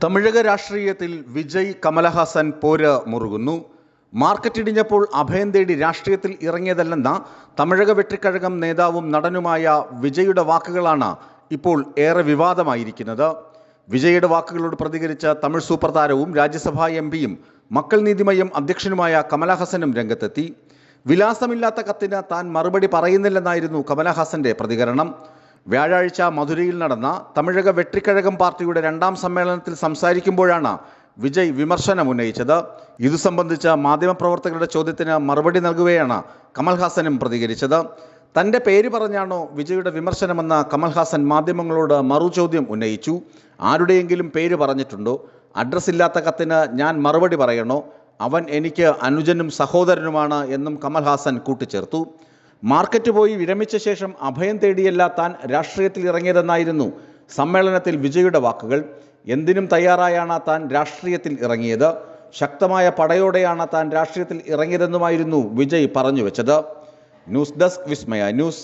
തമിഴക രാഷ്ട്രീയത്തിൽ വിജയ് കമലഹാസൻ പോര് മുറുകുന്നു. മാർക്കറ്റ് ഇടിഞ്ഞപ്പോൾ അഭയം തേടി രാഷ്ട്രീയത്തിൽ ഇറങ്ങിയതല്ലെന്ന തമിഴക വെട്രിക്കഴകം നേതാവും നടനുമായ വിജയുടെ വാക്കുകളാണ് ഇപ്പോൾ ഏറെ വിവാദമായിരിക്കുന്നത്. വിജയുടെ വാക്കുകളോട് പ്രതികരിച്ച തമിഴ് സൂപ്പർ താരവും രാജ്യസഭാ എംപിയും മക്കൾ നീതിമയ്യം അധ്യക്ഷനുമായ കമലഹാസനും രംഗത്തെത്തി. വിലാസമില്ലാത്ത കത്തിന് താൻ മറുപടി പറയുന്നില്ലെന്നായിരുന്നു കമലഹാസന്റെ പ്രതികരണം. വ്യാഴാഴ്ച മധുരയിൽ നടന്ന തമിഴക വെട്രിക്കഴകം പാർട്ടിയുടെ 2ാം സമ്മേളനത്തിൽ സംസാരിക്കുമ്പോഴാണ് വിജയ് വിമർശനമുന്നയിച്ചത്. ഇതു സംബന്ധിച്ച മാധ്യമപ്രവർത്തകരുടെ ചോദ്യത്തിന് മറുപടി നൽകുകയാണ് കമൽഹാസനും പ്രതികരിച്ചത്. തൻ്റെ പേര് പറഞ്ഞാണോ വിജയുടെ വിമർശനമെന്ന് കമൽഹാസൻ മാധ്യമങ്ങളോട് മറുചോദ്യം ഉന്നയിച്ചു. ആരുടെയെങ്കിലും പേര് പറഞ്ഞിട്ടുണ്ടോ? അഡ്രസ് ഇല്ലാത്ത കത്തിന് ഞാൻ മറുപടി പറയണോ? അവൻ എനിക്ക് അനുജനും സഹോദരനുമാണ് എന്നും കമൽഹാസൻ കൂട്ടിച്ചേർത്തു. മാർക്കറ്റ് പോയി വിരമിച്ച ശേഷം അഭയം തേടിയല്ല താൻ രാഷ്ട്രീയത്തിൽ ഇറങ്ങിയതെന്നായിരുന്നു സമ്മേളനത്തിൽ വിജയുടെ വാക്കുകൾ. എന്തിനും തയ്യാറായാണ് താൻ രാഷ്ട്രീയത്തിൽ ഇറങ്ങിയത്. ശക്തമായ പടയോടെയാണ് താൻ രാഷ്ട്രീയത്തിൽ ഇറങ്ങിയതെന്നുമായിരുന്നു വിജയ് പറഞ്ഞു വെച്ചത്. ന്യൂസ് ഡെസ്ക് വിസ്മയ ന്യൂസ്.